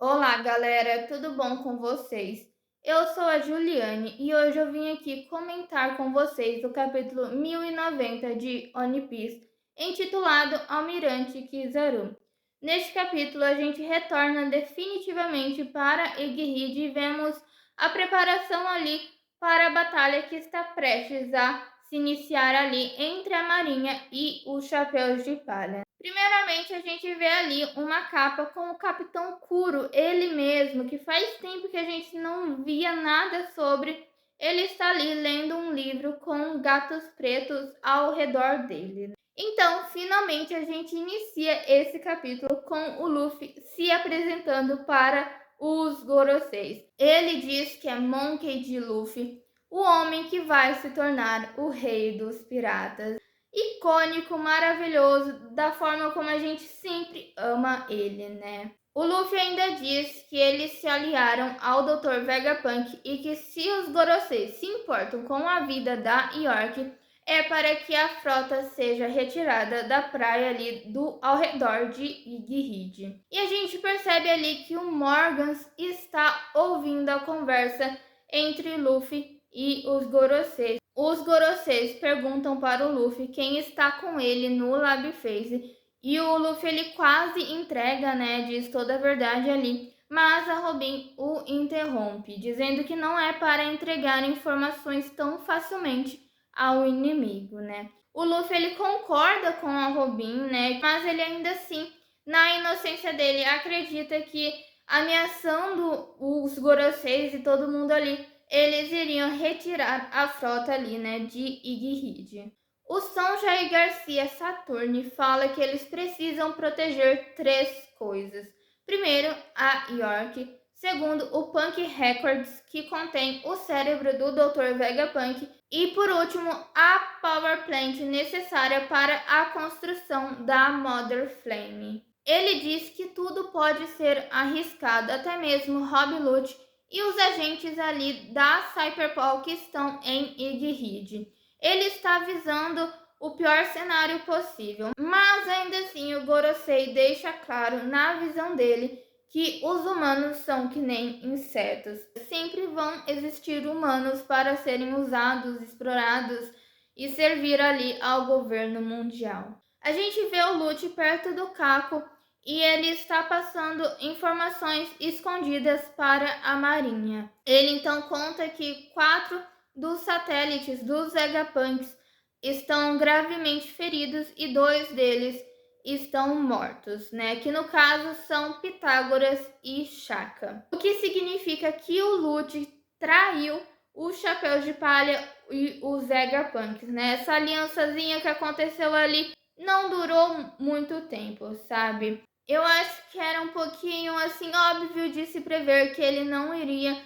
Olá, galera, tudo bom com vocês? Eu sou a Juliane e hoje eu vim aqui comentar com vocês o capítulo 1090 de One Piece, intitulado Almirante Kizaru. Neste capítulo, a gente retorna definitivamente para Egghead e vemos a preparação ali para a batalha que está prestes a se iniciar ali entre a Marinha e os Chapéus de Palha. Primeiramente, a gente vê ali uma capa com o Capitão Kuro, ele mesmo, que faz tempo que a gente não via nada sobre. Ele está ali lendo um livro com gatos pretos ao redor dele. Então, finalmente, a gente inicia esse capítulo com o Luffy se apresentando para os Goroseis. Ele diz que é Monkey D. Luffy, o homem que vai se tornar o rei dos piratas. Icônico, maravilhoso, da forma como a gente sempre ama ele, né? O Luffy ainda diz que eles se aliaram ao Dr. Vegapunk e que se os Goroseis se importam com a vida da York, é para que a frota seja retirada da praia ali ao redor de Iggy. E a gente percebe ali que o Morgans está ouvindo a conversa entre Luffy e os Goroseis. Os Goroseis perguntam para o Luffy quem está com ele no Lab Phase e o Luffy ele quase entrega, né, diz toda a verdade ali, mas a Robin o interrompe, dizendo que não é para entregar informações tão facilmente ao inimigo, né? O Luffy ele concorda com a Robin, né, mas ele ainda assim, na inocência dele, acredita que ameaçando os Goroseis e todo mundo ali, eles iriam retirar a frota ali, né, de Iggy. O Sonja Garcia Saturni fala que eles precisam proteger três coisas. Primeiro, a York. Segundo, o Punk Records, que contém o cérebro do Dr. Vegapunk. E por último, a Power Plant necessária para a construção da Mother Flame. Ele diz que tudo pode ser arriscado, até mesmo Rob Lute e os agentes ali da Cyberpol que estão em Iggy. Ele está visando o pior cenário possível, mas ainda assim o Gorosei deixa claro na visão dele que os humanos são que nem insetos. Sempre vão existir humanos para serem usados, explorados e servir ali ao governo mundial. A gente vê o Lute perto do Kako e ele está passando informações escondidas para a Marinha. Ele então conta que 4 dos satélites dos Vegapunks estão gravemente feridos e 2 deles estão mortos, né? Que no caso são Pitágoras e Shaka. O que significa que o Lute traiu os Chapéus de Palha e os Vegapunks, né? Essa aliançazinha que aconteceu ali não durou muito tempo, sabe? Eu acho que era um pouquinho assim óbvio de se prever que ele não iria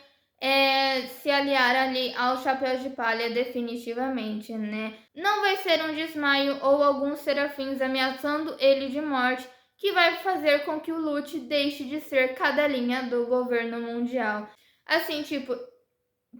se aliar ali aos Chapéus de Palha definitivamente, né? Não vai ser um desmaio ou alguns serafins ameaçando ele de morte que vai fazer com que o Lute deixe de ser cadelinha do governo mundial. Assim, tipo,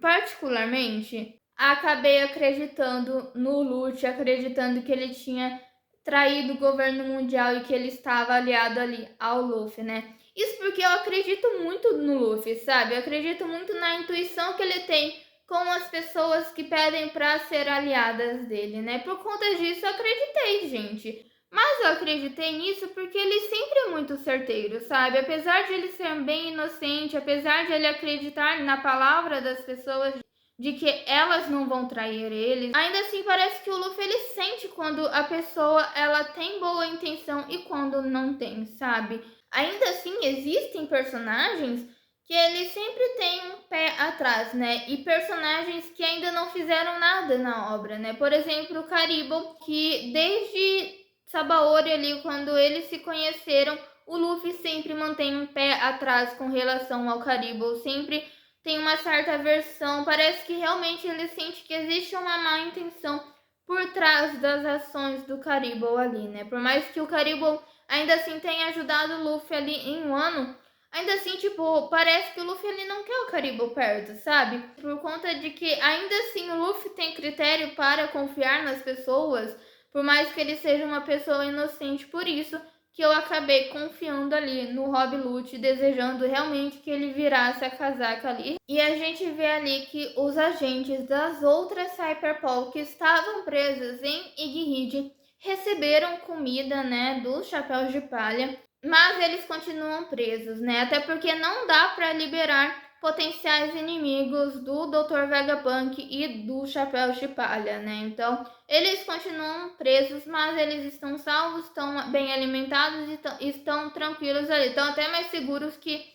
particularmente, acabei acreditando no Lute, acreditando que ele tinha traído o governo mundial e que ele estava aliado ali ao Luffy, né? Isso porque eu acredito muito no Luffy, sabe? Eu acredito muito na intuição que ele tem com as pessoas que pedem para ser aliadas dele, né? Por conta disso, eu acreditei, gente. Mas eu acreditei nisso porque ele sempre é muito certeiro, sabe? Apesar de ele ser bem inocente, apesar de ele acreditar na palavra das pessoas de que elas não vão trair ele, ainda assim parece que o Luffy ele sente quando a pessoa ela tem boa intenção e quando não tem, sabe? Ainda assim existem personagens que eles sempre têm um pé atrás, né? E personagens que ainda não fizeram nada na obra, né? Por exemplo, o Caribou, que desde Sabaody ali, quando eles se conheceram, o Luffy sempre mantém um pé atrás com relação ao Caribou, sempre tem uma certa aversão, parece que realmente ele sente que existe uma má intenção por trás das ações do Caribou ali, né? Por mais que o Caribou ainda assim tenha ajudado o Luffy ali em um ano, ainda assim, tipo, parece que o Luffy ele não quer o Caribou perto, sabe? Por conta de que ainda assim o Luffy tem critério para confiar nas pessoas, por mais que ele seja uma pessoa inocente, por isso que eu acabei confiando ali no Rob Lute, desejando realmente que ele virasse a casaca ali. E a gente vê ali que os agentes das outras Cyberpol que estavam presos em Iggyrid receberam comida, né, dos Chapéus de Palha, mas eles continuam presos, né? Até porque não dá para liberar potenciais inimigos do Dr. Vegapunk e do Chapéu de Palha, né? Então, eles continuam presos, mas eles estão salvos, estão bem alimentados e estão tranquilos ali. Estão até mais seguros que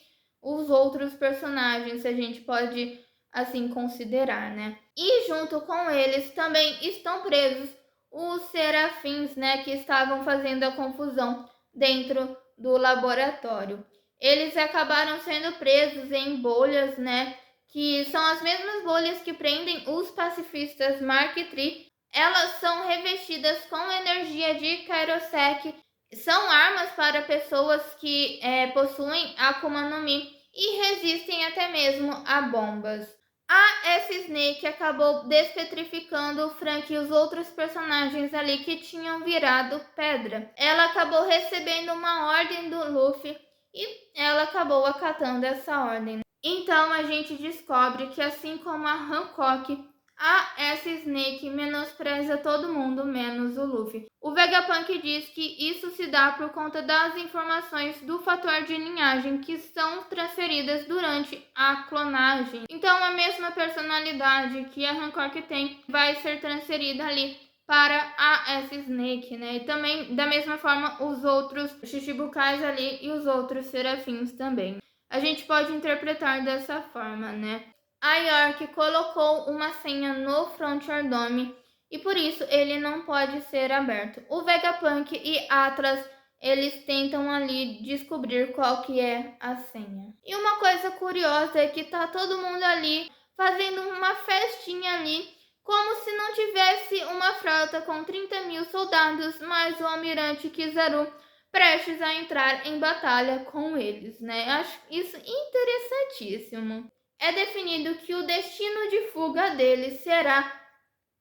os outros personagens, se a gente pode assim considerar, né? E junto com eles também estão presos os serafins, né, que estavam fazendo a confusão dentro do laboratório. Eles acabaram sendo presos em bolhas, né, que são as mesmas bolhas que prendem os pacifistas Mark III. Elas são revestidas com energia de Kairosek. São armas para pessoas que possuem Akuma no Mi e resistem até mesmo a bombas. A S-Snake acabou despetrificando o Frank e os outros personagens ali que tinham virado pedra. Ela acabou recebendo uma ordem do Luffy e ela acabou acatando essa ordem. Então a gente descobre que, assim como a Hancock, a S-Snake menospreza todo mundo menos o Luffy. O Vegapunk diz que isso se dá por conta das informações do fator de linhagem que são transferidas durante a clonagem. Então a mesma personalidade que a Hancock tem vai ser transferida ali para a S-Snake, né? E também, da mesma forma, os outros Shichibukais ali e os outros serafins também. A gente pode interpretar dessa forma, né? A York colocou uma senha no Frontier Dome e por isso ele não pode ser aberto. O Vegapunk e Atlas, eles tentam ali descobrir qual que é a senha. E uma coisa curiosa é que tá todo mundo ali fazendo uma festinha ali, como se não tivesse uma frota com 30 mil soldados, mas o almirante Kizaru prestes a entrar em batalha com eles, né? Acho isso interessantíssimo. É definido que o destino de fuga deles será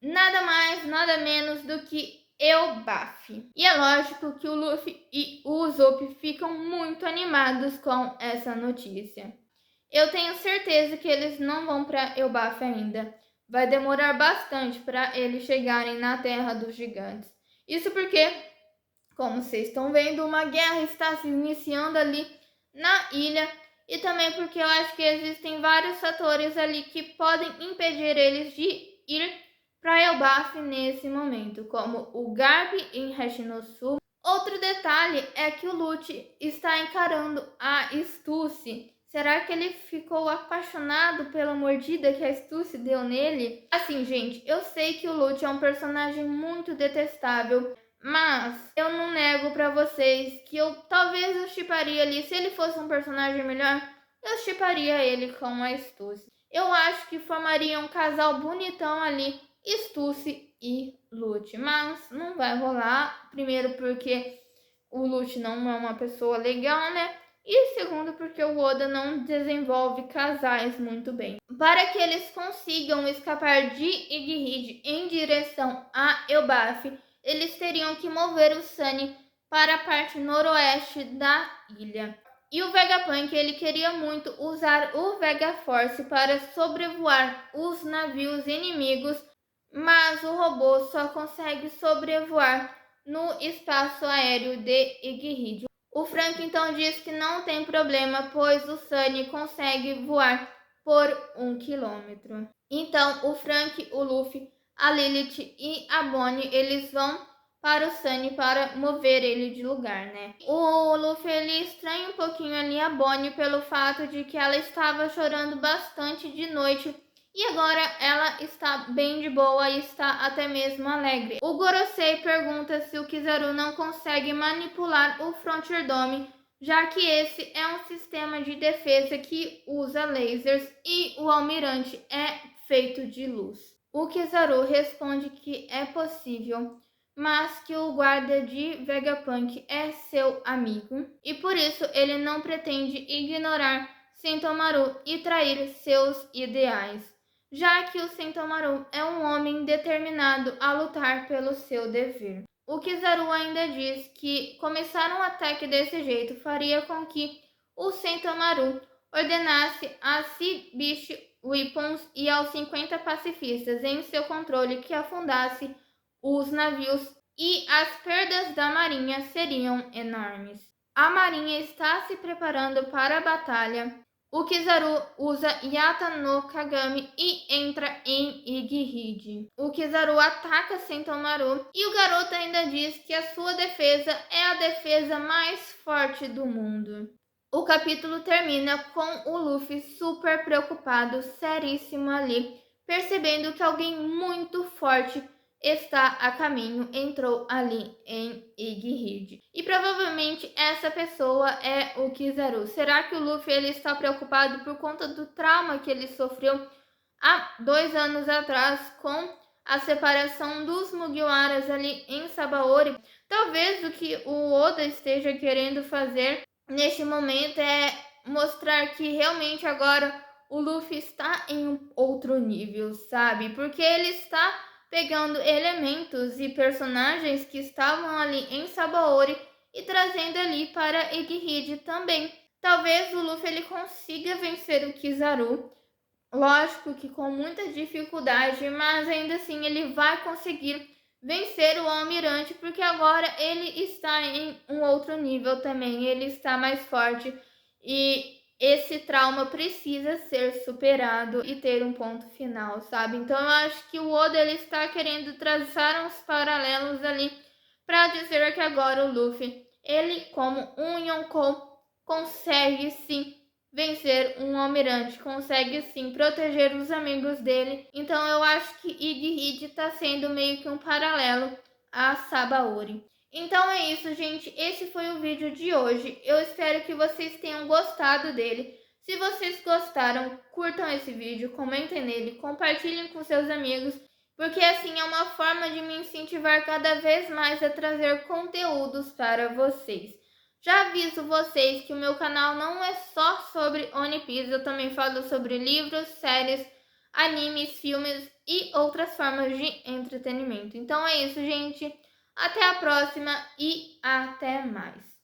nada mais, nada menos do que Elbaf. E é lógico que o Luffy e o Usopp ficam muito animados com essa notícia. Eu tenho certeza que eles não vão para Elbaf ainda. Vai demorar bastante para eles chegarem na Terra dos Gigantes. Isso porque, como vocês estão vendo, uma guerra está se iniciando ali na ilha. E também porque eu acho que existem vários fatores ali que podem impedir eles de ir para Elbaf nesse momento, como o Garp em Hashinosu. Outro detalhe é que o Lute está encarando a Stussy. Será que ele ficou apaixonado pela mordida que a Stussy deu nele? Assim, gente, eu sei que o Lute é um personagem muito detestável, mas eu não nego pra vocês que talvez eu shipparia ali, se ele fosse um personagem melhor, eu shipparia ele com a Stussy. Eu acho que formaria um casal bonitão ali, Stussy e Lute, mas não vai rolar. Primeiro porque o Lute não é uma pessoa legal, né? E segundo porque o Oda não desenvolve casais muito bem. Para que eles consigam escapar de Iggyrid em direção a Elbaf, eles teriam que mover o Sunny para a parte noroeste da ilha. E o Vegapunk, ele queria muito usar o Vega Force para sobrevoar os navios inimigos, mas o robô só consegue sobrevoar no espaço aéreo de Iggyrid. O Frank então diz que não tem problema, pois o Sunny consegue voar por 1 quilômetro. Então o Frank, o Luffy, a Lilith e a Bonnie, eles vão para o Sunny para mover ele de lugar, né? O Luffy, ele estranha um pouquinho ali a Bonnie pelo fato de que ela estava chorando bastante de noite e agora ela está bem de boa e está até mesmo alegre. O Gorosei pergunta se o Kizaru não consegue manipular o Frontier Dome, já que esse é um sistema de defesa que usa lasers e o almirante é feito de luz. O Kizaru responde que é possível, mas que o guarda de Vegapunk é seu amigo e por isso ele não pretende ignorar Sentomaru e trair seus ideais, já que o Sentomaru é um homem determinado a lutar pelo seu dever. O Kizaru ainda diz que começar um ataque desse jeito faria com que o Sentomaru ordenasse a Sea Beast Weapons e aos 50 pacifistas em seu controle que afundasse os navios e as perdas da marinha seriam enormes. A marinha está se preparando para a batalha. O Kizaru usa Yata no Kagami e entra em Igihide. O Kizaru ataca Sentomaru e o garoto ainda diz que a sua defesa é a defesa mais forte do mundo. O capítulo termina com o Luffy super preocupado, seríssimo ali, percebendo que alguém muito forte está a caminho, entrou ali em Igihide. E provavelmente essa pessoa é o Kizaru. Será que o Luffy ele está preocupado por conta do trauma que ele sofreu há 2 anos atrás com a separação dos Mugiwaras ali em Sabaori? Talvez o que o Oda esteja querendo fazer neste momento é mostrar que realmente agora o Luffy está em um outro nível, sabe? Porque ele está pegando elementos e personagens que estavam ali em Sabaori e trazendo ali para Igihide também. Talvez o Luffy ele consiga vencer o Kizaru, lógico que com muita dificuldade, mas ainda assim ele vai conseguir vencer o Almirante, porque agora ele está em um outro nível também, ele está mais forte e esse trauma precisa ser superado e ter um ponto final, sabe? Então eu acho que o Oda ele está querendo traçar uns paralelos ali para dizer que agora o Luffy, ele como um Yonkou, consegue sim vencer um almirante, consegue sim proteger os amigos dele. Então eu acho que Igihide está sendo meio que um paralelo a Sabaori. Então é isso, gente. Esse foi o vídeo de hoje. Eu espero que vocês tenham gostado dele. Se vocês gostaram, curtam esse vídeo, comentem nele, compartilhem com seus amigos, porque assim é uma forma de me incentivar cada vez mais a trazer conteúdos para vocês. Já aviso vocês que o meu canal não é só sobre One Piece, eu também falo sobre livros, séries, animes, filmes e outras formas de entretenimento. Então é isso, gente. Até a próxima e até mais.